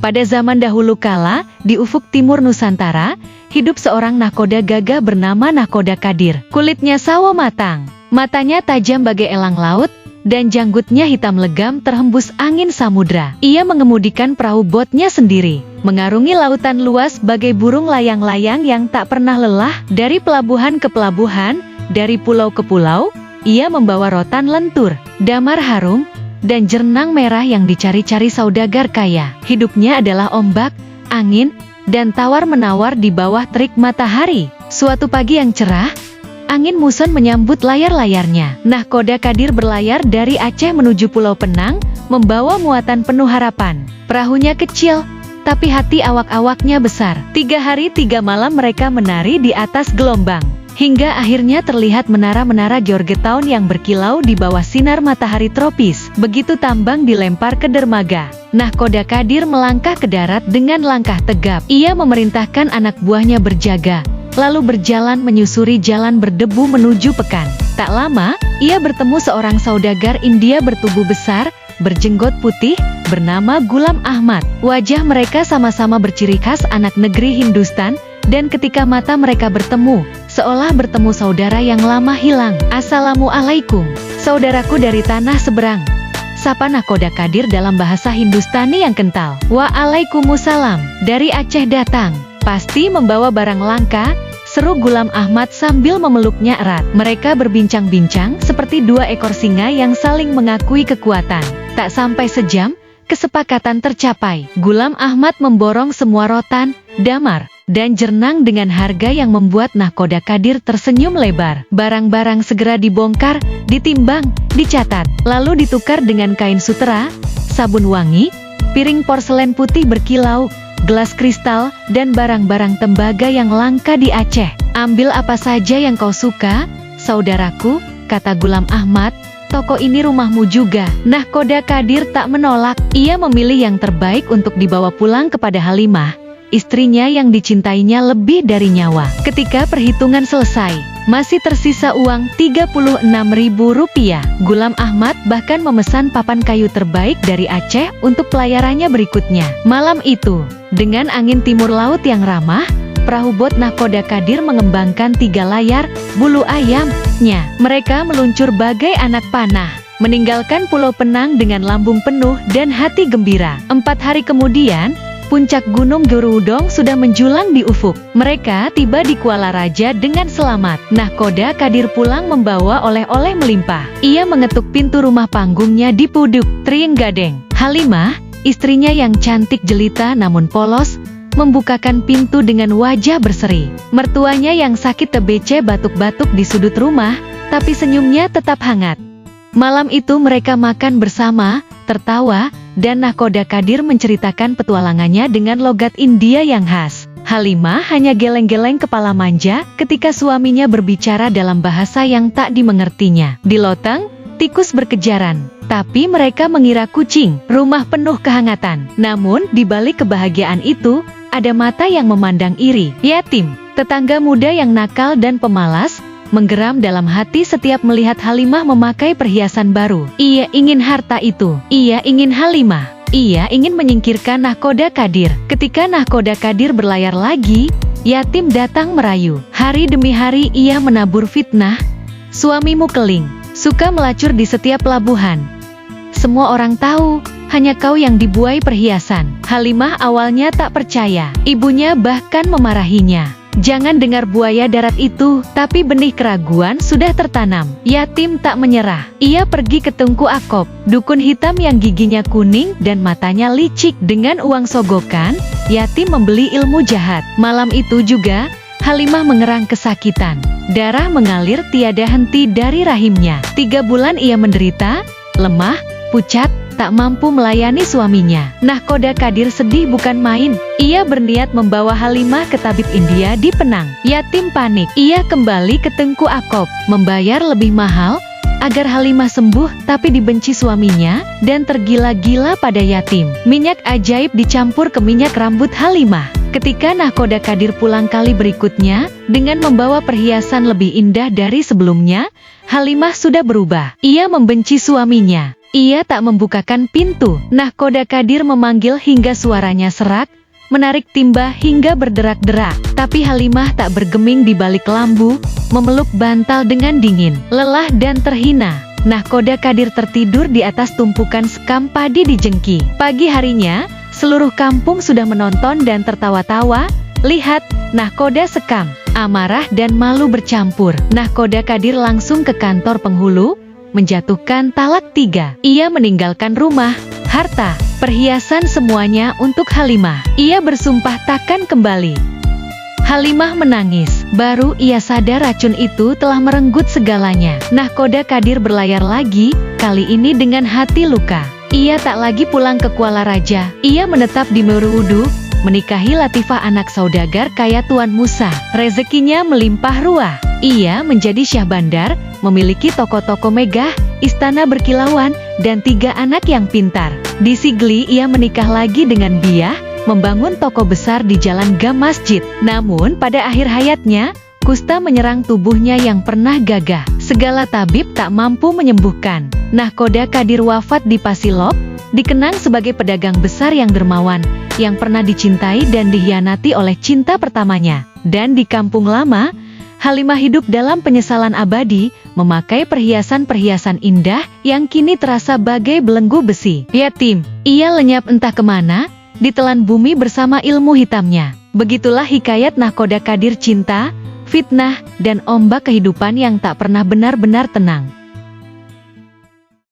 Pada zaman dahulu kala, di ufuk timur Nusantara, hidup seorang nahkoda gagah bernama Nahkoda Kadir. Kulitnya sawo matang, matanya tajam bagai elang laut, dan janggutnya hitam legam terhembus angin samudra. Ia mengemudikan perahu botnya sendiri, mengarungi lautan luas bagai burung layang-layang yang tak pernah lelah. Dari pelabuhan ke pelabuhan, dari pulau ke pulau, ia membawa rotan lentur, damar harum, dan jernang merah yang dicari-cari saudagar kaya. Hidupnya adalah ombak, angin, dan tawar-menawar di bawah terik matahari. Suatu pagi yang cerah, angin muson menyambut layar-layarnya. Nahkoda Kadir berlayar dari Aceh menuju Pulau Penang, membawa muatan penuh harapan. Perahunya kecil, tapi hati awak-awaknya besar. 3 hari 3 malam mereka menari di atas gelombang, hingga akhirnya terlihat menara-menara Georgetown yang berkilau di bawah sinar matahari tropis. Begitu tambang dilempar ke dermaga, Nahkoda Kadir melangkah ke darat dengan langkah tegap. Ia memerintahkan anak buahnya berjaga, lalu berjalan menyusuri jalan berdebu menuju Pekan. Tak lama, ia bertemu seorang saudagar India bertubuh besar, berjenggot putih, bernama Ghulam Ahmad. Wajah mereka sama-sama berciri khas anak negeri Hindustan, dan ketika mata mereka bertemu, seolah bertemu saudara yang lama hilang. "Assalamualaikum, saudaraku dari tanah seberang," sapa Nahkoda Kadir dalam bahasa Hindustani yang kental. "Waalaikumsalam, dari Aceh datang, pasti membawa barang langka," seru Ghulam Ahmad sambil memeluknya erat. Mereka berbincang-bincang seperti 2 ekor singa yang saling mengakui kekuatan. Tak sampai sejam, kesepakatan tercapai. Ghulam Ahmad memborong semua rotan, damar, dan jernang dengan harga yang membuat Nahkoda Kadir tersenyum lebar. Barang-barang segera dibongkar, ditimbang, dicatat, lalu ditukar dengan kain sutera, sabun wangi, piring porselen putih berkilau, gelas kristal, dan barang-barang tembaga yang langka di Aceh. "Ambil apa saja yang kau suka, saudaraku," kata Ghulam Ahmad. "Toko ini rumahmu juga." Nahkoda Kadir tak menolak. Ia memilih yang terbaik untuk dibawa pulang kepada Halimah, istrinya yang dicintainya lebih dari nyawa. Ketika perhitungan selesai, masih tersisa uang Rp36.000. Ghulam Ahmad bahkan memesan papan kayu terbaik dari Aceh untuk pelayarannya berikutnya. Malam itu, dengan angin timur laut yang ramah, perahu bot Nahkoda Kadir mengembangkan 3 layar bulu ayamnya. Mereka meluncur bagai anak panah, meninggalkan Pulau Penang dengan lambung penuh dan hati gembira. 4 hari kemudian, puncak Gunung Gerudong sudah menjulang di ufuk. Mereka tiba di Kuala Raja dengan selamat. Nahkoda Kadir pulang membawa oleh-oleh melimpah. Ia mengetuk pintu rumah panggungnya di Puduk Trienggadeng. Halimah, istrinya yang cantik jelita namun polos, membukakan pintu dengan wajah berseri. Mertuanya yang sakit TBC batuk-batuk di sudut rumah, tapi senyumnya tetap hangat. Malam itu mereka makan bersama, tertawa, dan Nahkoda Kadir menceritakan petualangannya dengan logat India yang khas. Halimah hanya geleng-geleng kepala manja ketika suaminya berbicara dalam bahasa yang tak dimengertinya. Di loteng, tikus berkejaran, tapi mereka mengira kucing. Rumah penuh kehangatan. Namun, di balik kebahagiaan itu, ada mata yang memandang iri. Yatim, tetangga muda yang nakal dan pemalas, menggeram dalam hati setiap melihat Halimah memakai perhiasan baru. Ia ingin harta itu. Ia ingin Halimah. Ia ingin menyingkirkan Nahkoda Kadir. Ketika Nahkoda Kadir berlayar lagi, yatim datang merayu. Hari demi hari ia menabur fitnah. "Suamimu keling, suka melacur di setiap pelabuhan. Semua orang tahu, hanya kau yang dibuai perhiasan." Halimah awalnya tak percaya. Ibunya bahkan memarahinya. "Jangan dengar buaya darat itu," tapi benih keraguan sudah tertanam. Yatim tak menyerah. Ia pergi ke Tengku Akob, dukun hitam yang giginya kuning dan matanya licik. Dengan uang sogokan, yatim membeli ilmu jahat. Malam itu juga, Halimah mengerang kesakitan. Darah mengalir tiada henti dari rahimnya. 3 bulan ia menderita, lemah, pucat, tak mampu melayani suaminya. Nahkoda Kadir sedih bukan main. Ia berniat membawa Halimah ke tabib India di Penang. Yatim panik. Ia kembali ke Tengku Akob, membayar lebih mahal agar Halimah sembuh, tapi dibenci suaminya dan tergila-gila pada yatim. Minyak ajaib dicampur ke minyak rambut Halimah. Ketika Nahkoda Kadir pulang kali berikutnya dengan membawa perhiasan lebih indah dari sebelumnya, Halimah sudah berubah. Ia membenci suaminya. Ia tak membukakan pintu. Nahkoda Kadir memanggil hingga suaranya serak, menarik timba hingga berderak-derak. Tapi Halimah tak bergeming di balik lambu, memeluk bantal dengan dingin. Lelah dan terhina, Nahkoda Kadir tertidur di atas tumpukan sekam padi di Jengki. Pagi harinya, seluruh kampung sudah menonton dan tertawa-tawa. Lihat, nahkoda sekam. Amarah dan malu bercampur. Nahkoda Kadir langsung ke kantor penghulu, menjatuhkan talak 3. Ia meninggalkan rumah, harta, perhiasan semuanya untuk Halimah. Ia bersumpah takkan kembali. Halimah menangis. Baru ia sadar racun itu telah merenggut segalanya. Nahkoda Kadir berlayar lagi, kali ini dengan hati luka. Ia tak lagi pulang ke Kuala Raja. Ia menetap di Meruudu, menikahi Latifah anak saudagar kaya Tuan Musa. Rezekinya melimpah ruah. Ia menjadi Syah Bandar, memiliki toko-toko megah, istana berkilauan, dan 3 anak yang pintar. Di Sigli ia menikah lagi dengan Biah, membangun toko besar di Jalan Gam Masjid. Namun pada akhir hayatnya, kusta menyerang tubuhnya yang pernah gagah. Segala tabib tak mampu menyembuhkan. Nahkoda Kadir wafat di Pasilop, dikenang sebagai pedagang besar yang dermawan, yang pernah dicintai dan dikhianati oleh cinta pertamanya. Dan di Kampung Lama, Halimah hidup dalam penyesalan abadi, memakai perhiasan-perhiasan indah yang kini terasa bagai belenggu besi. Yatim, ia lenyap entah kemana, ditelan bumi bersama ilmu hitamnya. Begitulah hikayat Nahkoda Kadir, cinta, fitnah, dan ombak kehidupan yang tak pernah benar-benar tenang.